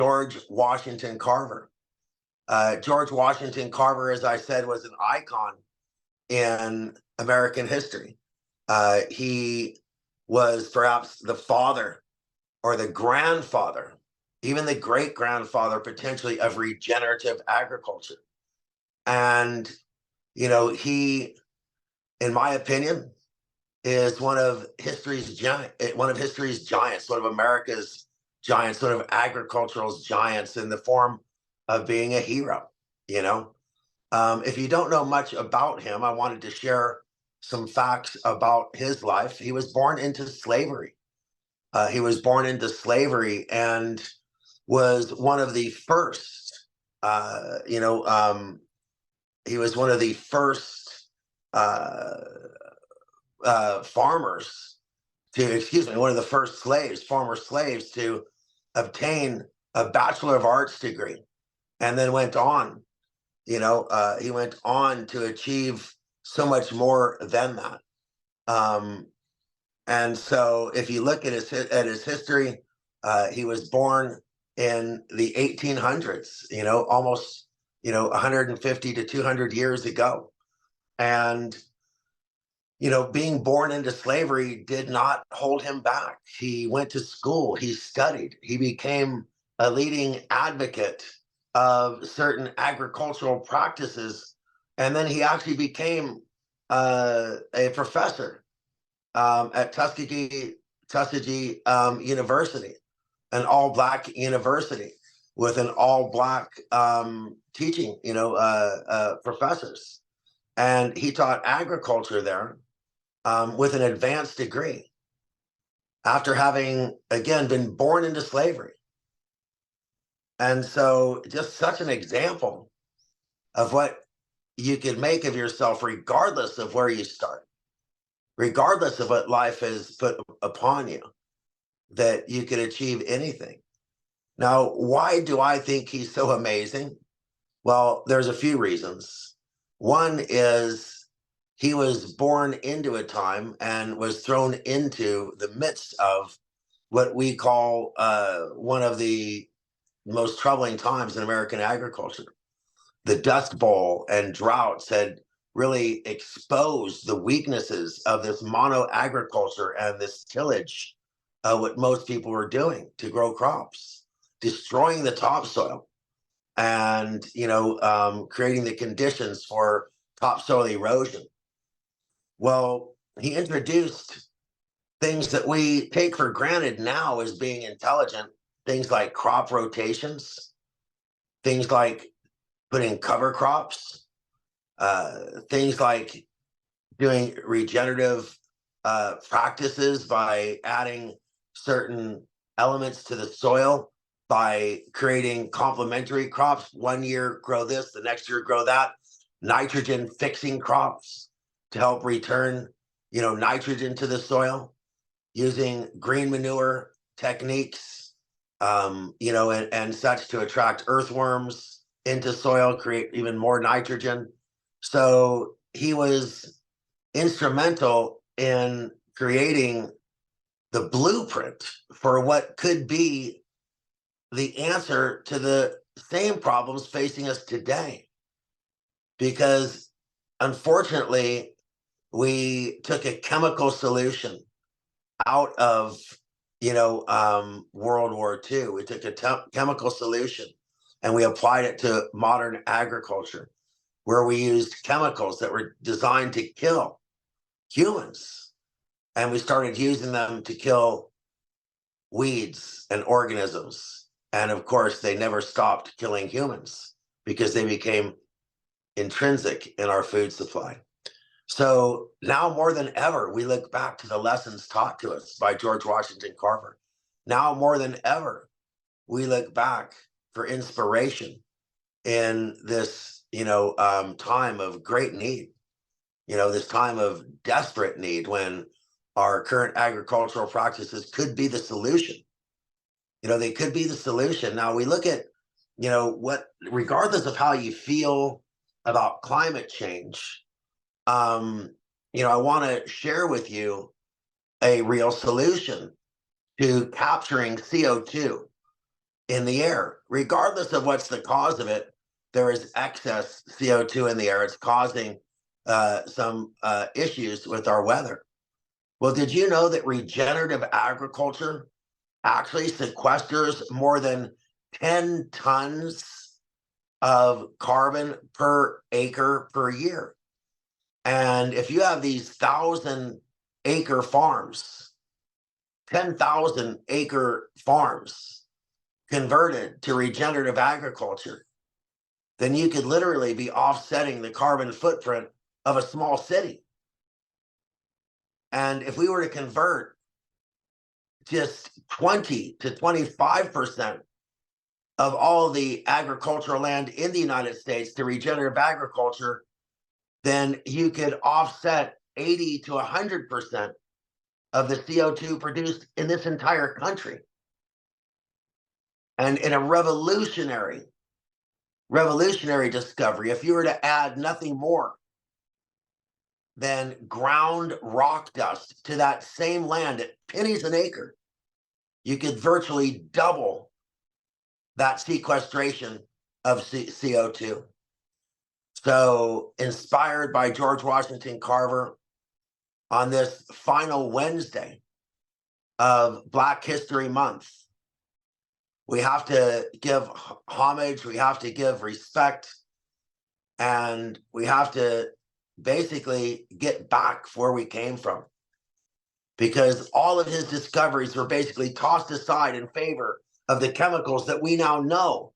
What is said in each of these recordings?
George Washington Carver. George Washington Carver, as I said, was an icon in American history. He was perhaps the father or the grandfather, even the great grandfather potentially, of regenerative agriculture. And, he, in my opinion, is one of history's giants, one of America's giants, one of agricultural giants, in the form of being a hero. If you don't know much about him, I wanted to share some facts about his life. He was born into slavery. And was one of the first. He was one of the first farmers one of the first former slaves to obtain a Bachelor of Arts degree, and then went on. He went on to achieve so much more than that. And so, if you look at his history, he was born in the 1800s. Almost 150 to 200 years ago, and being born into slavery did not hold him back. He went to school, he studied, he became a leading advocate of certain agricultural practices, and then he actually became a professor at Tuskegee University, an all-black university with an all-black teaching, professors, and he taught agriculture there. With an advanced degree, after having, again, been born into slavery. And so, just such an example of what you could make of yourself, regardless of where you start, regardless of what life has put upon you, that you could achieve anything. Now, why do I think he's so amazing? Well, there's a few reasons. One is, he was born into a time and was thrown into the midst of what we call one of the most troubling times in American agriculture. The Dust Bowl and droughts had really exposed the weaknesses of this mono agriculture and this tillage, what most people were doing to grow crops, destroying the topsoil, and creating the conditions for topsoil erosion. Well, he introduced things that we take for granted now as being intelligent, things like crop rotations, things like putting cover crops, things like doing regenerative practices by adding certain elements to the soil, by creating complementary crops. One year grow this, the next year grow that, nitrogen fixing crops to help return, nitrogen to the soil, using green manure techniques, and such, to attract earthworms into soil, create even more nitrogen. So he was instrumental in creating the blueprint for what could be the answer to the same problems facing us today. Because unfortunately, we took a chemical solution out of, World War II. We took a chemical solution and we applied it to modern agriculture, where we used chemicals that were designed to kill humans. And we started using them to kill weeds and organisms. And of course, they never stopped killing humans because they became intrinsic in our food supply. So now more than ever, we look back to the lessons taught to us by George Washington Carver. Now more than ever, we look back for inspiration in this, time of great need, this time of desperate need, when our current agricultural practices could be the solution. They could be the solution. Now we look at, regardless of how you feel about climate change, I want to share with you a real solution to capturing CO2 in the air. Regardless of what's the cause of it, there is excess CO2 in the air. It's causing some issues with our weather. Well, did you know that regenerative agriculture actually sequesters more than 10 tons of carbon per acre per year? And if you have these 1,000-acre farms, 10,000-acre farms converted to regenerative agriculture, then you could literally be offsetting the carbon footprint of a small city. And if we were to convert just 20 to 25% of all the agricultural land in the United States to regenerative agriculture, then you could offset 80 to 100% of the CO2 produced in this entire country. And in a revolutionary discovery, if you were to add nothing more than ground rock dust to that same land at pennies an acre, you could virtually double that sequestration of CO2. So, inspired by George Washington Carver, on this final Wednesday of Black History Month, we have to give homage, we have to give respect, and we have to basically get back where we came from. Because all of his discoveries were basically tossed aside in favor of the chemicals that we now know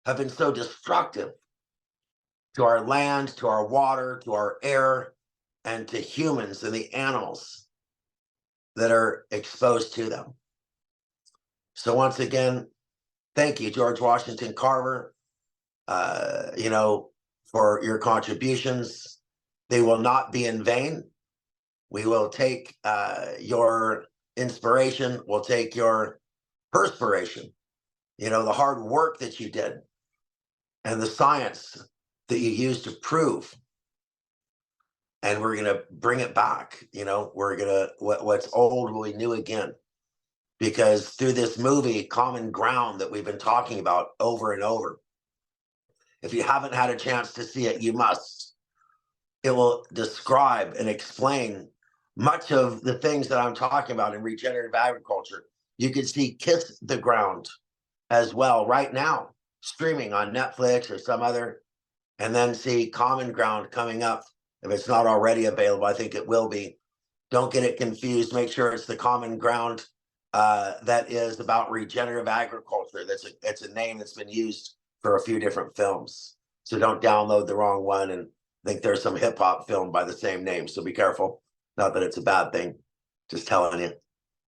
have been so destructive to our land, to our water, to our air, and to humans and the animals that are exposed to them. So once again, thank you, George Washington Carver, for your contributions. They will not be in vain. We will take your inspiration, we'll take your perspiration, the hard work that you did, and the science that you used to prove. And we're going to bring it back. We're going to, what's old will be new again. Because through this movie, Common Ground, that we've been talking about over and over, if you haven't had a chance to see it, you must. It will describe and explain much of the things that I'm talking about in regenerative agriculture. You can see Kiss the Ground as well right now, streaming on Netflix or some other, and then see Common Ground coming up. If it's not already available, I think it will be. Don't get it confused. Make sure it's the Common Ground that is about regenerative agriculture. It's a name that's been used for a few different films. So don't download the wrong one and think there's some hip hop film by the same name. So be careful. Not that it's a bad thing, just telling you.